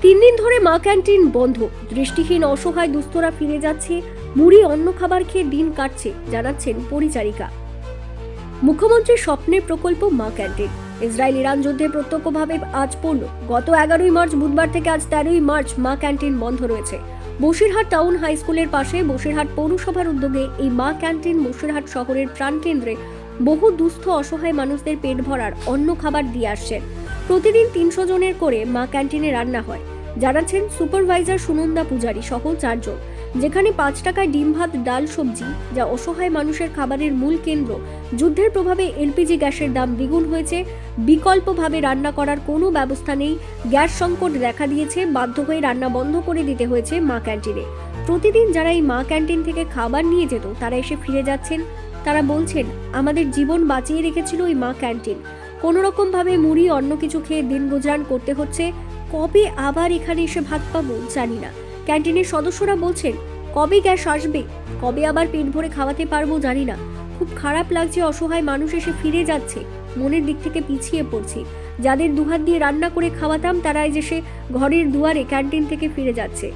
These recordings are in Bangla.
তিন দিন ধরে মা ক্যান্টিন বন্ধ। দৃষ্টিহীন অসহায় দুস্থরা ফিরে যাচ্ছে, মুড়ি অন্য খাবার খেয়ে দিন কাটছে, জানাচ্ছেন পরিচারিকা। মুখ্যমন্ত্রীর স্বপ্নের প্রকল্প মা ক্যান্টিন ইসরায়েল ইরান যুদ্ধে প্রত্যক্ষভাবে আজ পড়ল। গত 11ই মার্চ বুধবার থেকে আজ 13ই মার্চ মা ক্যান্টিন বন্ধ রয়েছে। বসিরহাট টাউন হাই স্কুলের পাশে বসিরহাট পৌরসভার উদ্যোগে এই মা ক্যান্টিন বসিরহাট শহরের প্রাণকেন্দ্রে বহু দুস্থ অসহায় মানুষদের পেট ভরার অন্ন খাবার দিয়ে আসছেন। প্রতিদিন 300 জনের করে মা ক্যান্টিনে রান্না হয়, জানাচ্ছেন সুপারভাইজার সুনন্দা পূজারী সহ 4 জন। যেখানে 5 টাকায় ডিম ভাত ডাল সবজি, যা অসহায় মানুষের খাবারের মূল কেন্দ্র। যুদ্ধের প্রভাবে এলপিজি গ্যাসের দাম দ্বিগুণ হয়েছে, বিকল্পভাবে রান্না করার কোনো ব্যবস্থা নেই, গ্যাস সংকট দেখা দিয়েছে, বাধ্য হয়ে রান্না বন্ধ করে দিতে হয়েছে মা ক্যান্টিনে। প্রতিদিন যারা এই মা ক্যান্টিন থেকে খাবার নিয়ে যেত তারা এসে ফিরে যাচ্ছেন। তারা বলছেন, আমাদের জীবন বাঁচিয়ে রেখেছিল এই মা ক্যান্টিন। কোনো রকম ভাবে মুড়ি অন্য কিছু খেয়ে দিন গুজরান করতে হচ্ছে। কবে আবার এখানে এসে ভাত পাবো জানি না। ক্যান্টিনের সদস্যরা বলছেন, কবে গ্যাস আসবে, কবে আবার পেট ভরে খাওয়াতে পারবো জানি না। খুব খারাপ লাগছে, অসহায় মানুষ এসে ফিরে যাচ্ছে, মনের দিক থেকে পিছিয়ে পড়ছি। যাদের দুহাত দিয়ে রান্না করে খাওয়াতাম তারা আজ এসে ঘরের দুয়ারে ক্যান্টিন থেকে ফিরে যাচ্ছে।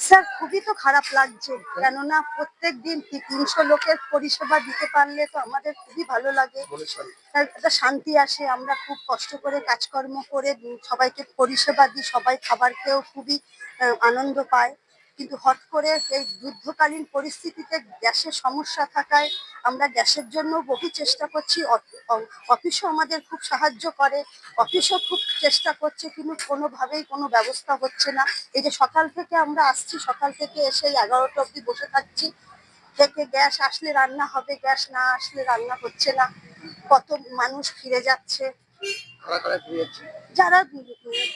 স্যার খুবই তো খারাপ লাগছে, কেননা প্রত্যেক দিন 300 লোকের পরিষেবা দিতে পারলে তো আমাদের খুবই ভালো লাগে, একটা শান্তি আসে। আমরা খুব কষ্ট করে কাজকর্ম করে সবাইকে পরিষেবা দিই, সবাই খাবার খেয়েও খুবই আনন্দ পায়। কিন্তু হট করে এই যুদ্ধকালীন পরিস্থিতিতে গ্যাসের সমস্যা থাকায় আমরা গ্যাসের জন্য বহু চেষ্টা করছি। অফিসও আমাদের খুব সাহায্য করে, অফিসও খুব চেষ্টা করছে, কিন্তু কোনোভাবেই কোনো ব্যবস্থা হচ্ছে না। এই যে সকাল থেকে আমরা আসছি, সকাল থেকে এসে 11টা অবধি বসে থাকছি, থেকে গ্যাস আসলে রান্না হবে, গ্যাস না আসলে রান্না হচ্ছে না। কত মানুষ ফিরে যাচ্ছে, যারা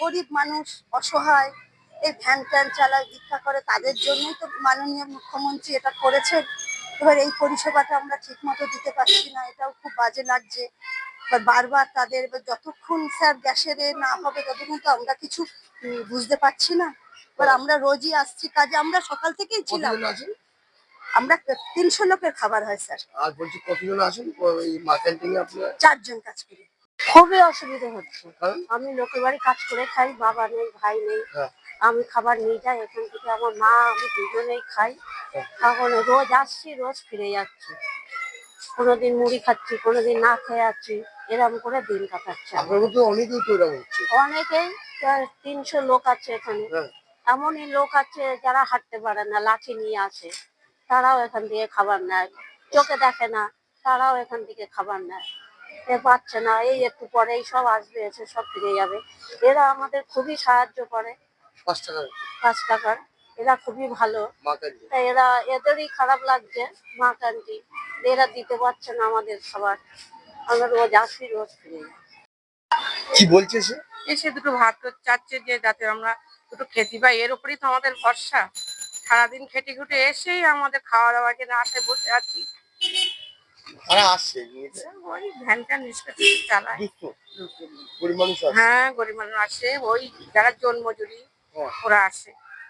গরিব মানুষ, অসহায়, এই ভ্যান ট্যান চালায়, ভিক্ষা করে, তাদের জন্যই তো মাননীয় মুখ্যমন্ত্রী এটা করেছেন। এবার এই পরিষেবাটা আমরা ঠিক মতো দিতে পারছি না, এটাও খুব বাজে লাগছে। এবার বারবার তাদের, এবার যতক্ষণ স্যার গ্যাসের না হবে ততক্ষণ তো আমরা কিছু বুঝতে পারছি না। এবার আমরা রোজই আসছি কাজে, আমরা সকাল থেকেই ছিলাম। আমরা 300 লোকের খাবার হয় স্যার। আর বলছি কতজন আসেন এই মা ক্যান্টিনে আপনারা? 4 জন কাজ করি। খুবই অসুবিধা হচ্ছে, আমি লোকের বাড়ি কাজ করে খাই, বাবা নেই, ভাই নেই। আমি খাবার নিয়ে যাই এখান থেকে, আমার মা আমি দুজনেই খাই। এখন রোজ আসছি, রোজ ফিরে যাচ্ছি, কোনোদিন মুড়ি খাচ্ছি, কোনোদিন না খেয়ে আছি, এরকম করে দিন কাটাচ্ছে। অনেকেই তো এরকম হচ্ছে, অনেকেই। 300 লোক আছে এখানে। এমনই লোক আছে যারা হাঁটতে পারে না, লাঠি নিয়ে আসে, তারাও এখান থেকে খাবার নেয়। চোখে দেখে না, তারাও এখান থেকে খাবার নেয়। এ পাচ্ছে না, এই একটু পরেই সব আসবে, এসে সব ফিরে যাবে। এরা আমাদের খুবই সাহায্য করে। 5 টাকার এরা খুবই ভালো। তাই এদেরই খারাপ লাগছে মা ক্যান্টিন, এরা দিতে পারছে না আমাদের খাবার। আমরা রোজ আসি, রোজ ফিরে যাই। কি বলছে সে? এসে দুটো ভাত চাচ্ছে যে যাতে আমরা দুটো খেতে পাই, এর উপরেই তো আমাদের ভরসা। সারাদিন খেটে খুটে এসেই আমাদের খাওয়া দাওয়া যে না আসে বসে আছি। ওই ভ্যান ট্যান রিক্সা চালায়। হ্যাঁ, গরিব মানুষ আসে, ওই যারা জন মজুরি ওরা আসে।